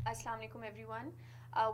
Assalamu alaikum everyone.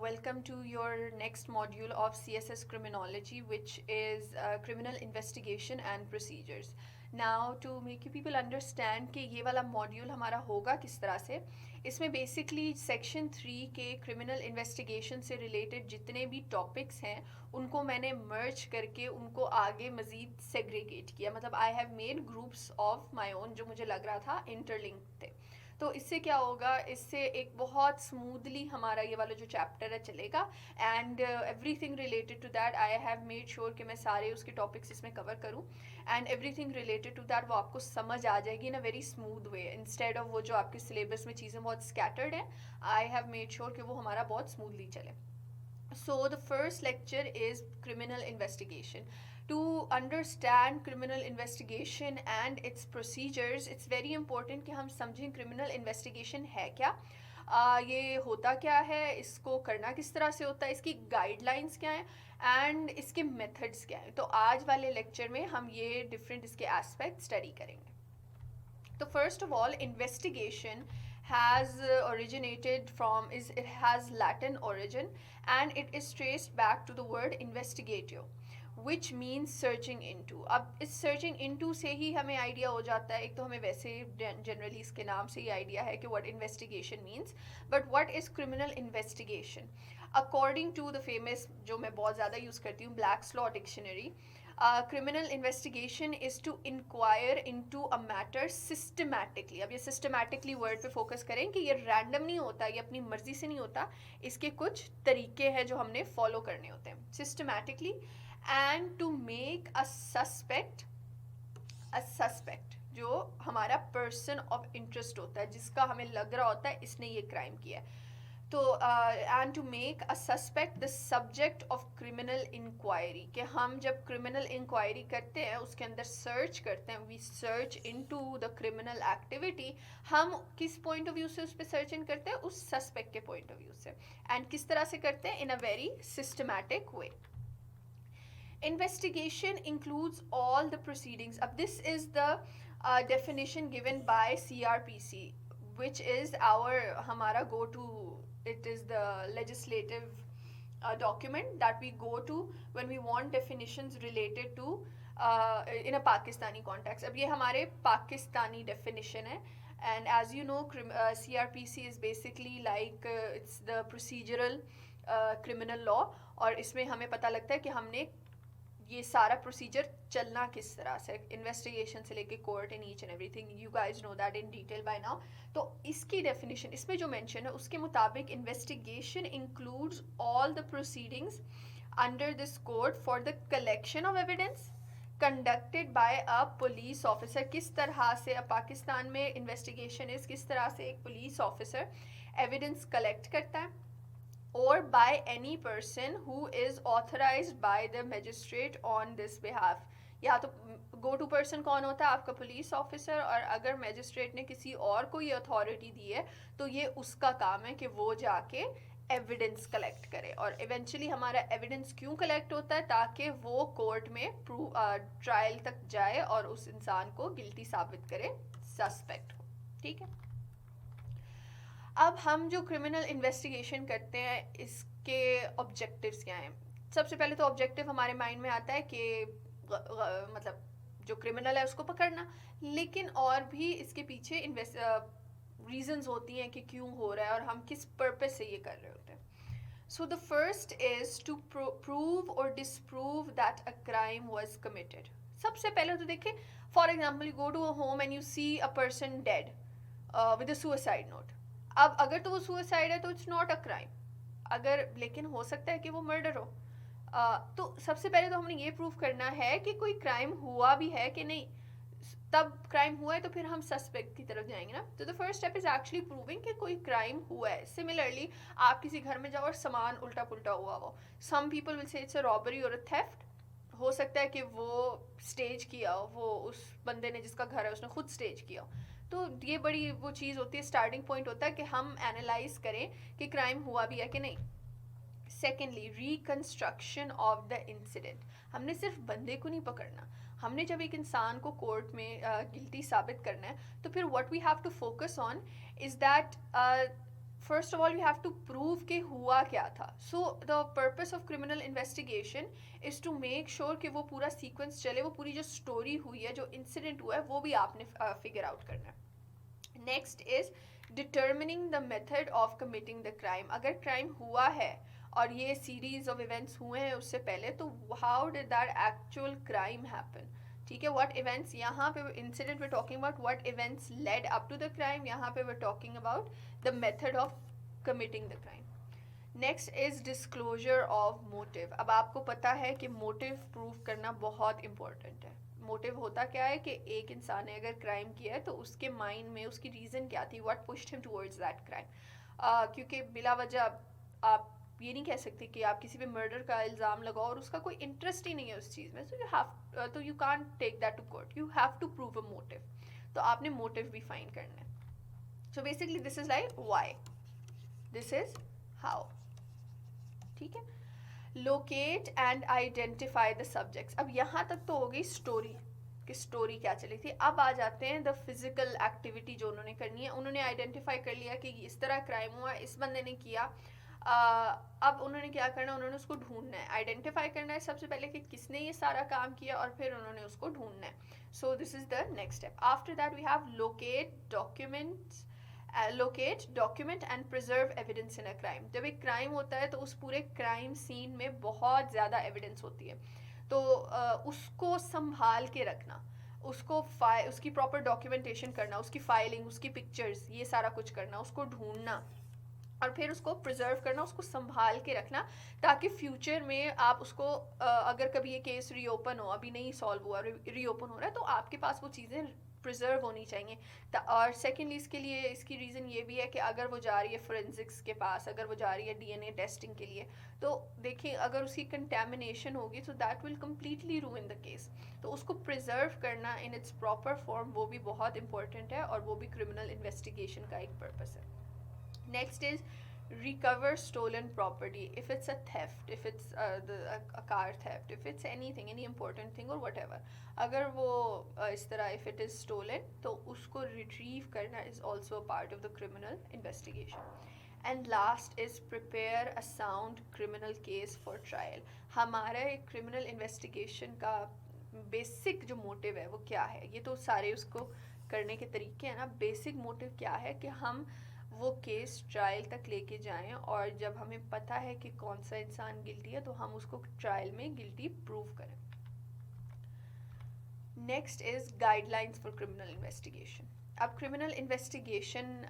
Welcome to your next module of CSS Criminology, which is Criminal Investigation and Procedures. Now, to make you people understand कि ये वाला module हमारा होगा किस तरह से, इसमें बेसिकली सेक्शन 3 के क्रिमिनल इन्वेस्टिगेशन से रिलेटेड जितने भी टॉपिक्स हैं उनको मैंने मर्ज करके उनको आगे मज़ीद सेग्रीगेट किया. मतलब आई have made groups of my own जो मुझे लग रहा था इंटरलिंक थे. तो इससे क्या होगा, इससे एक बहुत स्मूथली हमारा ये वाला जो चैप्टर है चलेगा. And everything related to that I have made sure कि मैं सारे उसके टॉपिक्स इसमें कवर करूँ. And everything related to that वो आपको समझ आ जाएगी in a very smooth way, instead of वो जो आपके सिलेबस में चीज़ें बहुत स्कैटर्ड हैं. आई हैव मेड श्योर कि वो हमारा बहुत स्मूथली चले. So the first lecture is criminal investigation. To understand criminal investigation and its procedures, it's very important कि हम समझें criminal investigation है क्या, ये होता क्या है, इसको करना किस तरह से होता है, इसकी गाइडलाइंस क्या हैं एंड इसके मेथड्स क्या हैं. तो आज वाले लेक्चर में हम ये डिफरेंट इसके एस्पेक्ट स्टडी करेंगे. तो first of all, investigation has originated from is it has Latin origin, and it is traced back to the word investigatio, which means searching into. अब इस searching into से ही हमें आइडिया हो जाता है. एक तो हमें वैसे जनरली इसके नाम से ही आइडिया है कि what investigation means, but what is criminal investigation? According to the famous, जो मैं बहुत ज़्यादा यूज़ करती हूँ, Black's Law Dictionary, criminal investigation is to inquire into a matter systematically. अब ये systematically word पे focus करें कि ये random नहीं होता, ये अपनी मर्जी से नहीं होता, इसके कुछ तरीके हैं जो हमने follow करने होते हैं. Systematically, and to make a suspect जो हमारा person of interest होता है, जिसका हमें लग रहा होता है इसने ये crime किया है. तो and to make a suspect the subject of criminal inquiry, कि हम जब क्रिमिनल इंक्वायरी करते हैं उसके अंदर सर्च करते हैं, we search into the criminal activity. हम किस पॉइंट ऑफ व्यू से उस पर सर्च इन करते हैं, उस सस्पेक्ट के पॉइंट ऑफ व्यू से. एंड किस तरह से करते हैं, in a very systematic way. Investigation includes all the proceedings. अब this is the definition given by CRPC, which is our हमारा go to, it is the legislative document that we go to when we want definitions related to in a Pakistani context. अब ये हमारे Pakistani definition है. And as you know, CRPC is basically like it's the procedural criminal law, और इसमें हमें पता लगता है कि हमने ये सारा प्रोसीजर चलना किस तरह से, इन्वेस्टिगेशन से लेके court and each and everything. You guys know that in detail by now. तो इसकी डेफिनेशन इसमें जो मेंशन है उसके मुताबिक investigation includes all the proceedings under this code for the collection of evidence conducted by a police officer. किस तरह से अब पाकिस्तान में इन्वेस्टिगेशन इस किस तरह से एक पुलिस ऑफिसर एविडेंस कलेक्ट करता है, or by any person who is authorized by the magistrate on this behalf. या तो गो टू पर्सन कौन होता है, आपका पुलिस ऑफिसर, और अगर मैजिस्ट्रेट ने किसी और को ये अथॉरिटी दी है तो ये उसका काम है कि वो जाके एविडेंस कलेक्ट करे. और इवेंचुअली हमारा एविडेंस क्यों कलेक्ट होता है, ताकि वो कोर्ट में ट्रायल तक जाए और उस इंसान को गिल्टी साबित करे, सस्पेक्ट को. ठीक है. अब हम जो क्रिमिनल इन्वेस्टिगेशन करते हैं इसके ऑब्जेक्टिव्स क्या हैं. सबसे पहले तो ऑब्जेक्टिव हमारे माइंड में आता है कि मतलब जो क्रिमिनल है उसको पकड़ना, लेकिन और भी इसके पीछे रीजंस होती हैं कि क्यों हो रहा है और हम किस पर्पस से ये कर रहे होते हैं. So the first is to prove or disprove that a crime was committed. सबसे पहले तो देखिए, for example, you go to a home and you see a person dead with a suicide note. अब अगर तो वो सुसाइड है तो इट्स नॉट अ क्राइम, अगर लेकिन हो सकता है कि वो मर्डर हो. तो सबसे पहले तो हमने ये प्रूव करना है कि कोई क्राइम हुआ भी है कि नहीं. तब क्राइम हुआ है तो फिर हम सस्पेक्ट की तरफ जाएंगे ना. तो the first step is actually proving कि कोई क्राइम हुआ है. सिमिलरली, आप किसी घर में जाओ और सामान उल्टा पुल्टा हुआ हो, some people will say it's a robbery और अ थेफ्ट. हो सकता है कि वो स्टेज किया हो, वो उस बंदे ने जिसका घर है उसने खुद स्टेज किया हो. तो ये बड़ी वो चीज़ होती है, स्टार्टिंग पॉइंट होता है कि हम एनालाइज करें कि क्राइम हुआ भी है कि नहीं. Secondly, reconstruction of the incident. हमने सिर्फ बंदे को नहीं पकड़ना, हमने जब एक इंसान को कोर्ट में गिल्टी साबित करना है तो फिर what we have to focus on is that first of all you have to prove कि हुआ क्या था. So the purpose of criminal investigation is to make sure कि वो पूरा सीक्वेंस चले, वो पूरी जो स्टोरी हुई है, जो इंसिडेंट हुआ है, वो भी आपने फिगर आउट करना है. Next is determining the method of committing the crime. अगर क्राइम हुआ है और ये सीरीज ऑफ इवेंट्स हुए हैं उससे पहले, तो how did that actual crime happen. ठीक है, व्हाट इवेंट्स, यहाँ पे incident we talking about what events led up to the crime, यहाँ पे we talking about the method of committing the crime. Next is disclosure of motive. अब आपको पता है कि मोटिव प्रूव करना बहुत इंपॉर्टेंट है. मोटिव होता क्या है कि एक इंसान ने अगर क्राइम किया है तो उसके माइंड में उसकी रीज़न क्या थी, what pushed him towards that crime. क्योंकि बिला वजह आप ये नहीं कह सकते कि आप किसी पे मर्डर का इल्ज़ाम लगाओ और उसका कोई इंटरेस्ट ही नहीं है उस चीज़ में. सो यू हैव तो you can't take that to court, you have to prove a motive. तो आपने मोटिव भी फाइंड करना है. So basically this is like why, this is how. ठीक है, locate and identify the subjects. अब यहाँ तक तो हो गई स्टोरी कि स्टोरी क्या चली थी. अब आ जाते हैं द फिजिकल एक्टिविटी जो उन्होंने करनी है. उन्होंने आइडेंटिफाई कर लिया कि इस तरह क्राइम हुआ, इस बंदे ने किया. अब उन्होंने क्या करना, उन्होंने उसको ढूंढना है, आइडेंटिफाई करना है सबसे पहले कि किसने ये सारा काम किया, और फिर उन्होंने उसको ढूंढना है. So this is the next step. After that we have locate document and preserve evidence in a crime. जब एक क्राइम होता है तो उस पूरे क्राइम सीन में बहुत ज़्यादा एविडेंस होती है, तो उसको संभाल के रखना, उसको उसकी प्रॉपर डॉक्यूमेंटेशन करना, उसकी फाइलिंग, उसकी पिक्चर्स, ये सारा कुछ करना, उसको ढूंढना और फिर उसको प्रिजर्व करना, उसको संभाल के रखना, ताकि फ्यूचर में आप उसको अगर कभी ये केस रीओपन हो, अभी नहीं सॉल्व हुआ, रीओपन हो रहा है, तो आपके पास वो चीज़ें प्रिजर्व होनी चाहिए. और सेकेंडली इसके लिए, इसकी रीज़न ये भी है कि अगर वो जा रही है फोरेंसिक्स के पास, अगर वो जा रही है डीएनए टेस्टिंग के लिए, तो देखिए अगर उसकी कंटेमिनेशन होगी तो that will completely रूइन the case. तो उसको प्रिजर्व करना इन इट्स प्रॉपर फॉर्म, वो भी बहुत इंपॉर्टेंट है, और वो भी क्रिमिनल इन्वेस्टिगेशन का एक पर्पस है. Next is recover stolen property. If it's a theft, if it's a car theft, if it's anything, any important thing or whatever, अगर वो इस तरह if it is stolen, तो उसको retrieve करना is also a part of the criminal investigation. And last is prepare a sound criminal case for trial. हमारा एक criminal investigation का बेसिक जो मोटिव है वो क्या है, ये तो सारे उसको करने के तरीके हैं ना. बेसिक मोटिव क्या है कि हम वो केस ट्रायल तक लेके जाएं, और जब हमें पता है कि कौन सा इंसान गिल्टी है तो हम उसको ट्रायल में गिल्टी प्रूव करें. Next is guidelines for criminal investigation. अब क्रिमिनल इन्वेस्टिगेशन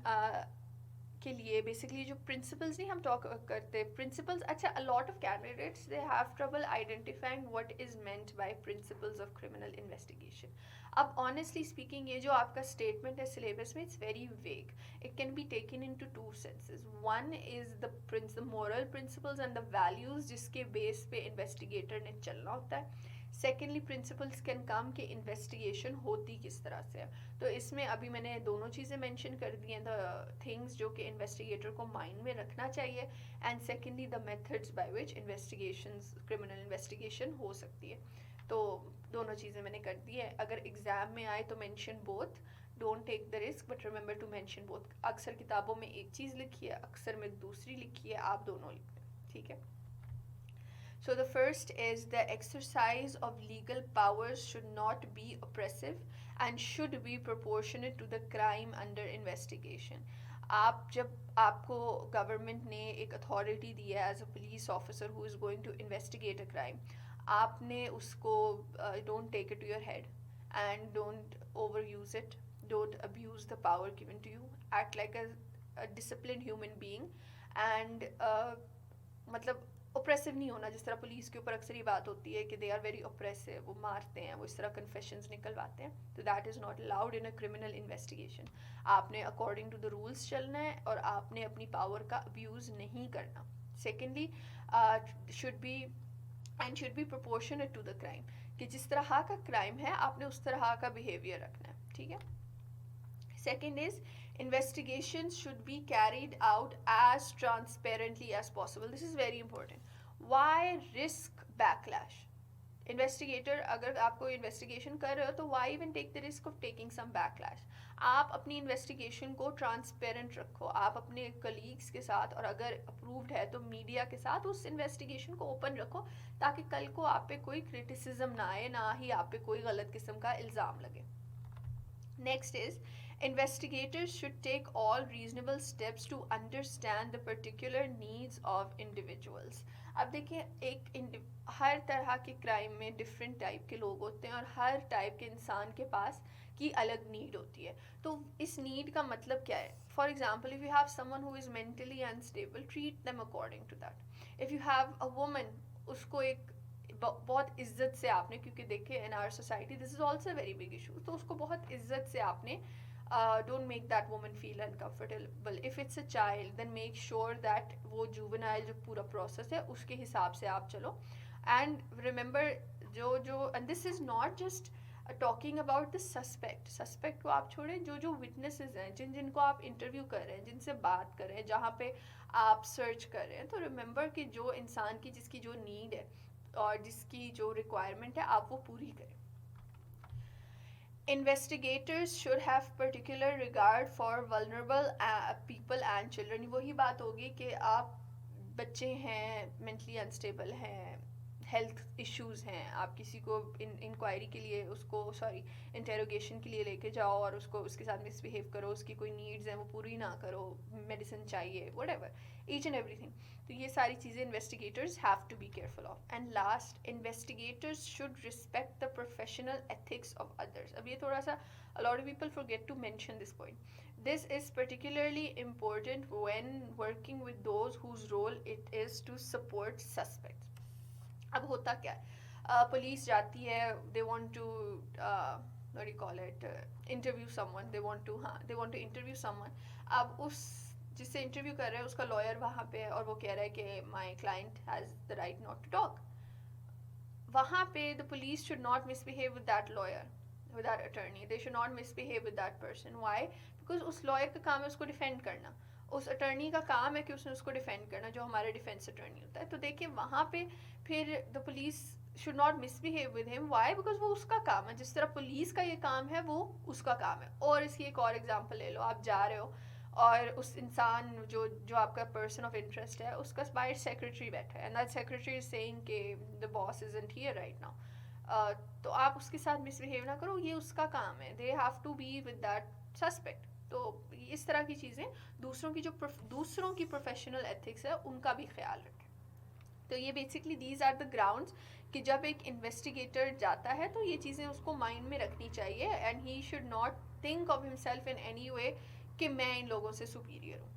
के लिए बेसिकली जो प्रिंसिपल्स नहीं हम टॉक करते, प्रिंसिपल्स, अच्छा a lot of candidates they have trouble identifying what is meant by principles of criminal investigation. अब ऑनेस्टली स्पीकिंग ये जो आपका स्टेटमेंट है सिलेबस में, it's very vague. It can be taken into two senses. One is the moral principles and the values जिसके base पे investigator ने चलना होता है. सेकेंडली प्रिंसिपल्स कैन कम कि इन्वेस्टिगेशन होती किस तरह से है. तो इसमें अभी मैंने दोनों चीज़ें मेंशन कर दी हैं, द थिंग्स जो कि इन्वेस्टिगेटर को माइंड में रखना चाहिए, and secondly the methods by which investigations, criminal investigation हो सकती है. तो दोनों चीज़ें मैंने कर दी है. अगर एग्जाम में आए तो mention both, don't take the risk but remember to mention both. अक्सर किताबों में एक चीज़ लिखी है, अक्सर में दूसरी लिखी है, आप दोनों लिख दें. ठीक है. So the first is the exercise of legal powers should not be oppressive and should be proportionate to the crime under investigation. आप जब आपको गवर्नमेंट ने एक अथॉरिटी दी है as a police officer who is going to investigate a crime, आपने उसको don't take it to your head and don't over use it, don't abuse the power given to you, act like a discipline human being, and मतलब oppressive नहीं होना. जिस तरह police के ऊपर अक्सर ये बात होती है कि दे आर वेरी ओप्रेसिव, वो मारते हैं, वो इस तरह कन्फेशंस निकलवाते हैं, तो that is not allowed in a criminal investigation. आपने अकॉर्डिंग टू द रूल्स चलना है और आपने अपनी पावर का अब्यूज़ नहीं करना. Secondly should be proportionate to the crime, कि जिस तरह का क्राइम है आपने उस तरह का बिहेवियर रखना है. ठीक है. Second is investigations should be carried out as transparently as possible. This is very important. Why risk backlash? Investigator अगर आपको investigation कर रहे हो तो why even take the risk of taking some backlash? आप अपनी इन्वेस्टिगेशन को ट्रांसपेरेंट रखो, आप अपने कलीग्स के साथ और अगर अप्रूव्ड है तो मीडिया के साथ उस इन्वेस्टिगेशन को ओपन रखो, ताकि कल को आप पे कोई क्रिटिसिज्म ना आए, ना ही आप पे कोई गलत किस्म का इल्ज़ाम लगे. Next is, investigators should take all reasonable steps to understand the particular needs of individuals. अब देखिए हर तरह के क्राइम में डिफरेंट टाइप के लोग होते हैं और हर टाइप के इंसान के पास की अलग नीड होती है. तो इस नीड का मतलब क्या है? For example, if you have someone who is mentally unstable, treat them according to that. If you have a woman, उसको एक बहुत इज्जत से आपने, क्योंकि देखिए in our society this is also very big issue, तो उसको बहुत इज्जत से आपने don't make that woman feel uncomfortable. If it's a child then make sure that वो जुवेनाइल जो पूरा प्रोसेस है उसके हिसाब से आप चलो. एंड रिमेंबर, जो and this is not just talking about the suspect को आप छोड़ें, जो विटनेसेस हैं, जिनको आप इंटरव्यू कर रहे हैं, जिनसे बात कर रहे हैं, जहाँ पे आप सर्च कर रहे हैं, तो रिमेंबर कि जो इंसान की जिसकी जो नीड है और जिसकी जो रिक्वायरमेंट है आप वो पूरी करें. Investigators should have particular regard for vulnerable people and children. वही बात होगी कि आप बच्चे हैं, mentally unstable हैं, हेल्थ इश्यूज हैं, आप किसी को इंक्वायरी के लिए उसको इंटेरोगेशन के लिए लेके जाओ और उसको उसके साथ मिसबिहेव करो, उसकी कोई नीड्स हैं वो पूरी ना करो, मेडिसिन चाहिए, व्हाटएवर, ईच एंड एवरीथिंग. तो ये सारी चीज़ें investigators have to be careful of. And last, investigators should respect the professional ethics of others. अब ये थोड़ा सा a lot of people forget to mention this point. This is particularly important when working with those whose role it is to support suspects. अब होता क्या है, police जाती है, they want to what you call it, interview someone, they want to interview someone. अब उस जिससे interview कर रहे हैं उसका लॉयर वहाँ पे है और वो कह रहा है कि my client has the right not to talk. वहाँ पे the police should not misbehave with that lawyer, with that attorney. They should not misbehave with that person. Why? Because उस लॉयर का काम है उसको डिफेंड करना, उस अटर्नी का काम है कि उसने उसको डिफेंड करना, जो हमारा डिफेंस अटर्नी होता है. तो देखिए वहाँ पे फिर the police should not misbehave with him. Why? Because वो उसका काम है, जिस तरह पुलिस का ये काम है वो उसका काम है. और इसकी एक और एग्जांपल ले लो, आप जा रहे हो और उस इंसान जो आपका पर्सन ऑफ इंटरेस्ट है उसका बाहर सेक्रेटरी बैठा है and that secretary is saying कि the boss isn't here right now. तो आप उसके साथ मिसबिहेव ना करो, ये उसका काम है. They have to be with that suspect. तो इस तरह की चीज़ें, दूसरों की प्रोफेशनल एथिक्स है उनका भी ख्याल रखें. तो ये basically these are the grounds कि जब एक इन्वेस्टिगेटर जाता है तो ये चीज़ें उसको माइंड में रखनी चाहिए. And he should not think of himself in any way कि मैं इन लोगों से सुपीरियर हूँ.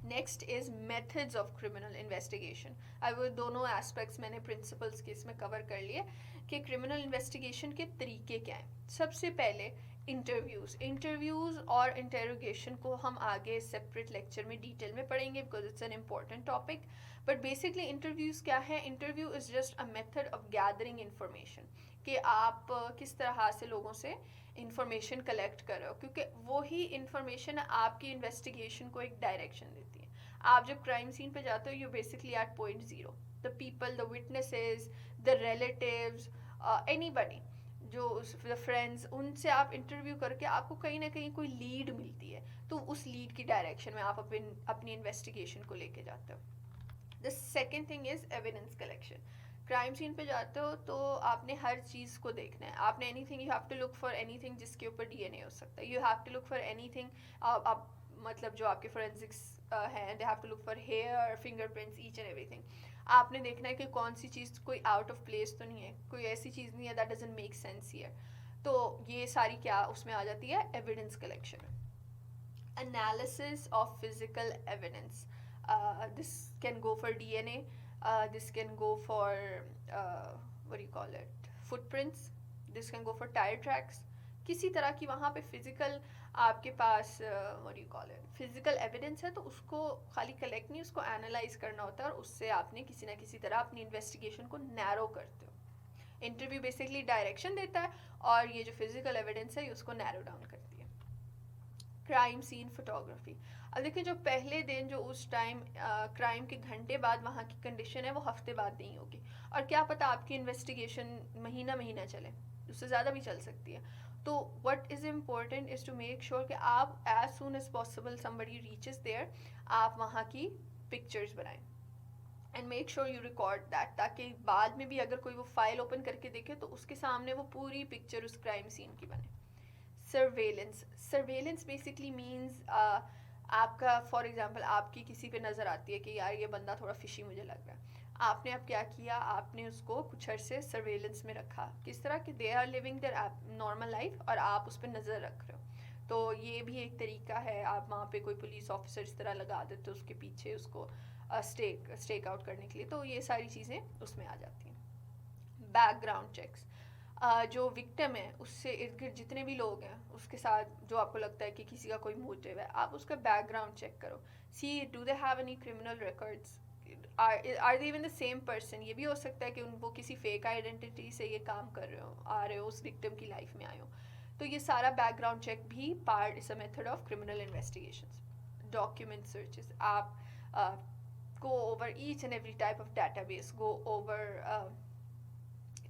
Next is methods of criminal investigation. अब वो दोनों एस्पेक्ट्स मैंने प्रिंसिपल्स के इसमें कवर कर लिए कि क्रिमिनल इन्वेस्टिगेशन के तरीके क्या हैं. सबसे पहले इंटरव्यूज़ और इंटेरोगेशन को हम आगे सेपरेट लेक्चर में डिटेल में पढ़ेंगे because it's an important topic. But basically interviews क्या है? Interview is just a method of gathering information, कि आप किस तरह से लोगों से इंफॉर्मेशन कलेक्ट कर रहे हो, क्योंकि वही इंफॉर्मेशन आपकी इन्वेस्टिगेशन को एक डायरेक्शन देती है. आप जब क्राइम सीन पे जाते हो, you basically at point zero. The people, the witnesses, the relatives, anybody, जो द फ्रेंड्स, उनसे आप इंटरव्यू करके आपको कहीं ना कहीं कोई लीड मिलती है, तो उस लीड की डायरेक्शन में आप अपनी इन्वेस्टिगेशन को लेके जाते हो. The second thing is evidence collection. Crime scene पे जाते हो तो आपने हर चीज़ को देखना है. आपने anything, you have to look for anything जिसके ऊपर डीएनए हो सकता है. You have to look for anything, आप मतलब जो आपके फोरेंसिक्स हैं, they have to look for hair, fingerprints, each and everything. आपने देखना है कि कौन सी चीज़ कोई आउट ऑफ प्लेस तो नहीं है, कोई ऐसी चीज़ नहीं है that doesn't make sense here. तो ये सारी क्या उसमें आ जाती है? Evidence collection. Analysis of physical evidence. This can go for DNA, this can go for what do you call it, footprints, this can go for tire tracks. किसी तरह की वहाँ पे फिजिकल आपके पास what do you call it, physical evidence है, तो उसको खाली कलेक्ट नहीं, उसको एनालाइज करना होता है और उससे आपने किसी ना किसी तरह अपनी इन्वेस्टिगेशन को नैरो करते हो. इंटरव्यू बेसिकली डायरेक्शन देता है और ये जो फिजिकल एविडेंस है ये उसको नैरो डाउन करती है. Crime scene photography. अब देखिए, जो पहले दिन, जो उस टाइम क्राइम के घंटे बाद वहाँ की कंडीशन है वो हफ्ते बाद नहीं होगी, और क्या पता आपकी इन्वेस्टिगेशन महीना चले, उससे ज़्यादा भी चल सकती है. तो what is important is to make sure कि आप as soon as possible somebody reaches there, आप वहाँ की pictures बनाएं and make sure you record that, ताकि बाद में भी अगर कोई वो फाइल ओपन करके देखे तो उसके सामने वो पूरी पिक्चर उस क्राइम सीन की बने. सर्वेलेंस. सर्वेलेंस बेसिकली मीन्स आपका फॉर एग्जांपल आपकी किसी पे नज़र आती है कि यार ये बंदा थोड़ा फिशी मुझे लग रहा है. आपने अब क्या किया, आपने उसको कुछ अरसे सर्वेलेंस में रखा. किस तरह कि they are living their normal life और आप उस पर नज़र रख रहे हो. तो ये भी एक तरीका है. आप वहाँ पे कोई पुलिस ऑफिसर इस तरह लगा देते हो उसके पीछे उसको स्टेक आउट करने के लिए. तो ये सारी चीज़ें उसमें आ जाती हैं. Background checks. जो विक्टिम है उससे इर्द गिर्द जितने भी लोग हैं उसके साथ जो आपको लगता है कि किसी का कोई मोटिव है, आप उसका बैकग्राउंड चेक करो. See do they have any criminal records, are they even the same person. ये भी हो सकता है कि वो किसी फेक आइडेंटिटी से ये काम कर रहे हो, आ रहे हो उस विक्टिम की लाइफ में आए हो. तो ये सारा बैकग्राउंड चेक भी part is a method of criminal investigations. Document searches. आप go over each and every type of database, go over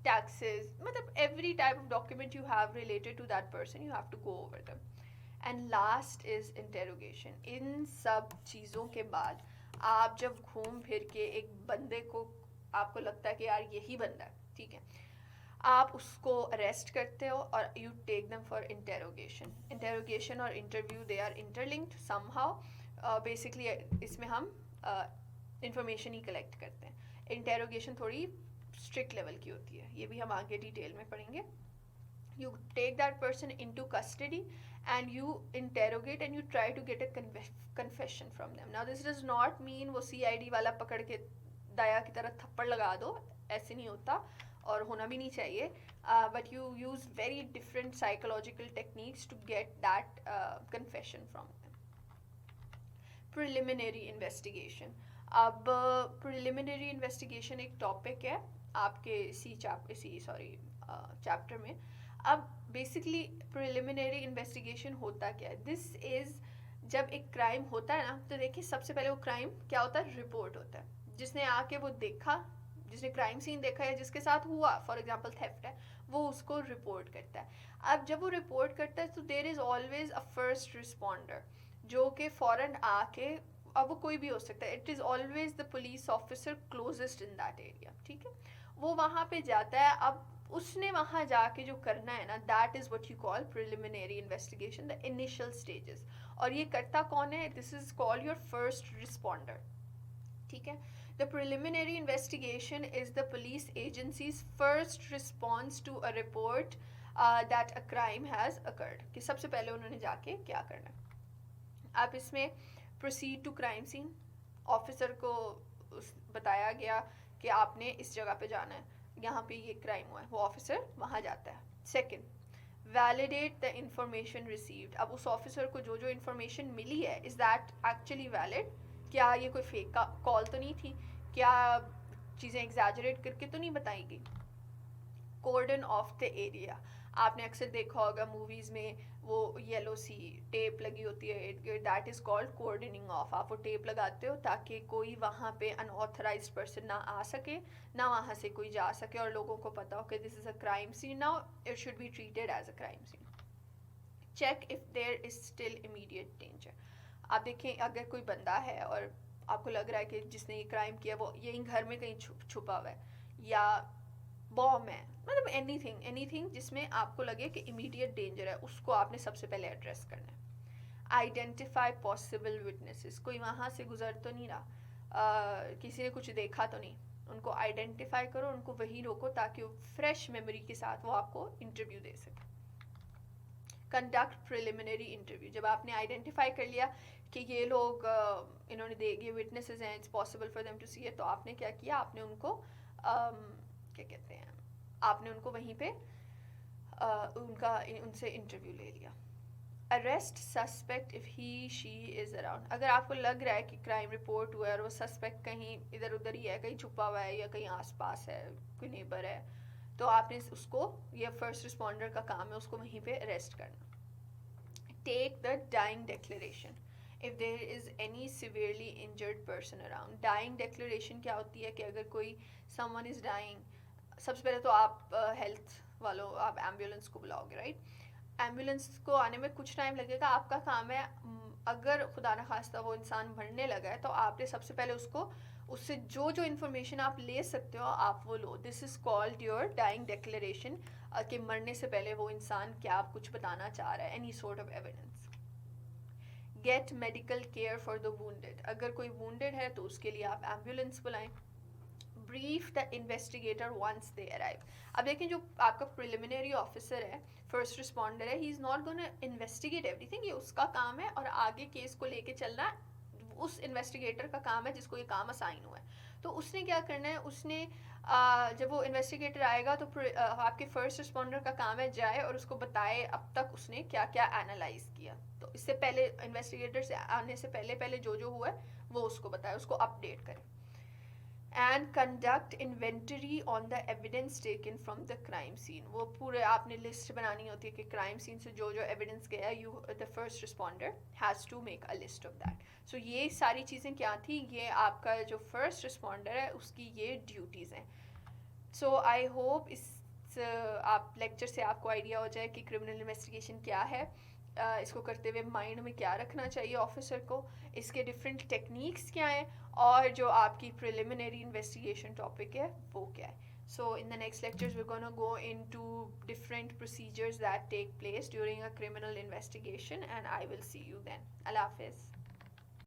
taxes, मतलब every type of document you have related to that person, you have to go over them. And last is interrogation. इन सब चीज़ों के बाद आप जब घूम फिर के एक बंदे को आपको लगता है कि यार यही बंदा है, ठीक है, आप उसको अरेस्ट करते हो और you take them for interrogation. Interrogation और interview they are interlinked somehow. Basically इसमें हम इंफॉर्मेशन ही कलेक्ट करते हैं. इंटेरोगेशन थोड़ी स्ट्रिक्ट लेवल की होती है, ये भी हम आगे डिटेल में पढ़ेंगे. You take that person into custody and you interrogate and you try to get a confession from them. Now this does not mean वो सीआईडी वाला पकड़ के दया की तरह थप्पड़ लगा दो, ऐसे नहीं होता और होना भी नहीं चाहिए. But you use very different psychological techniques to get that confession from them. Preliminary investigation. अब प्रिलिमिनरी इन्वेस्टिगेशन एक टॉपिक है आपके इसी चैप्टर में. अब बेसिकली प्रिलिमिनरी इन्वेस्टिगेशन होता क्या है? दिस इज़ जब एक क्राइम होता है ना, तो देखिए सबसे पहले वो क्राइम क्या होता है, रिपोर्ट होता है. जिसने आके वो देखा, जिसने क्राइम सीन देखा है, जिसके साथ हुआ, फॉर एग्जांपल थेफ्ट है, वो उसको रिपोर्ट करता है. अब जब वो रिपोर्ट करता है तो there is always a first responder जो कि फ़ौरन आके, अब वो कोई भी हो सकता है, it is always the police officer closest in that area, ठीक है. वो वहाँ पे जाता है. अब उसने वहाँ जाके जो करना है ना, that is what you call preliminary investigation, the initial stages. और ये करता कौन है? This is called your first responder, ठीक है. The preliminary investigation is the police agency's first response to a report that a crime has occurred. कि सबसे पहले उन्होंने जाके क्या करना है. अब इसमें proceed to crime scene. Officer को बताया गया कि आपने इस जगह पे जाना है, यहाँ पे ये क्राइम हुआ है, वो ऑफिसर वहाँ जाता है. Second, validate the information received. अब उस ऑफिसर को जो जो इंफॉर्मेशन मिली है, इज़ दैट एक्चुअली वैलिड? क्या ये कोई फेक कॉल तो नहीं थी? क्या चीज़ें एग्जैजरेट करके तो नहीं बताई गई? Cordon of the area. आपने अक्सर देखा होगा मूवीज़ में वो येलो सी टेप लगी होती है, दैट इज़ कॉल्ड कोर्डनिंग ऑफ. आप वो टेप लगाते हो ताकि कोई वहाँ पे अनऑथराइज्ड पर्सन ना आ सके, ना वहाँ से कोई जा सके, और लोगों को पता हो कि this is a crime scene, now it should be treated as a crime scene. Check if there is still immediate danger. आप देखें अगर कोई बंदा है और आपको लग रहा है कि जिसने ये क्राइम किया वो यहीं घर में कहीं छुपा हुआ है, या बॉम्ब है, मतलब एनीथिंग जिसमें आपको लगे कि इमीडिएट डेंजर है, उसको आपने सबसे पहले एड्रेस करना है. Identify possible witnesses. कोई वहाँ से गुजर तो नहीं रहा, किसी ने कुछ देखा तो नहीं, उनको आइडेंटिफाई करो, उनको वहीं रोको ताकि वो फ्रेश मेमोरी के साथ वो आपको इंटरव्यू दे सके. Conduct preliminary interview. जब आपने आइडेंटिफाई कर लिया कि ये लोग ये विटनेसेस हैं, it's possible for them to see it, तो आपने क्या किया, आपने उनको क्या कहते हैं, आपने उनको वहीं पे उनसे इंटरव्यू ले लिया. Arrest suspect if he she is around. अगर आपको लग रहा है कि क्राइम रिपोर्ट हुआ है और वो सस्पेक्ट कहीं इधर उधर ही है, कहीं छुपा हुआ है या कहीं आसपास है, कोई नेबर है, तो आपने उसको, ये फर्स्ट रिस्पॉन्डर का काम है, उसको वहीं पे अरेस्ट करना. Take the dying declaration if there is any severely injured person around. Dying declaration क्या होती है कि अगर कोई समवन इज़ डाइंग, सबसे पहले तो आप हेल्थ वालों, आप एम्बुलेंस को बुलाओगे, राइट. एम्बुलेंस को आने में कुछ टाइम लगेगा, आपका काम है अगर खुदा न खास्ता वो इंसान मरने लगा है तो आपने सबसे पहले उसको, उससे जो जो इन्फॉर्मेशन आप ले सकते हो आप वो लो। This is called your dying declaration, कि मरने से पहले वो इंसान क्या कुछ बताना चाह रहा है, any sort of evidence. Get medical care for the wounded, अगर कोई वुंडेड है तो उसके लिए आप एम्बुलेंस बुलाएं। Brief the investigator once they arrive, अब देखें जो आपका प्रिलिमिनरी ऑफिसर है, फर्स्ट रिस्पॉन्डर है, he is not gonna investigate everything, ये उसका काम है और आगे केस को लेके चलना उस इन्वेस्टिगेटर का काम है जिसको ये काम असाइन हुआ है। तो उसने क्या करना है, उसने जब वो इन्वेस्टिगेटर आएगा तो आपके फर्स्ट रिस्पॉन्डर का काम है जाए और उसको बताए अब तक उसने क्या क्या एनालाइज किया। तो इससे पहले इन्वेस्टिगेटर से आने से पहले पहले जो जो हुआ है वो उसको बताए, उसको अपडेट करे। And conduct inventory on the evidence taken from the crime scene, वो पूरे आपने लिस्ट बनानी होती है कि क्राइम सीन से जो जो एविडेंस गया, you the first responder has to make a list of that. So ये सारी चीज़ें क्या थी, ये आपका जो फर्स्ट रिस्पॉन्डर है उसकी ये ड्यूटीज़ हैं। सो आई होप इस आप लेक्चर से आपको आइडिया हो जाए कि क्रिमिनल इन्वेस्टिगेशन क्या है, इसको करते हुए माइंड में क्या रखना चाहिए ऑफिसर को, इसके डिफरेंट टेक्निक्स क्या हैं, और जो आपकी प्रिलिमिनरी इन्वेस्टिगेशन टॉपिक है वो क्या है। So in the next lectures we're going to go into different procedures that take place during a criminal investigation, and I will see you then. Allah Hafiz.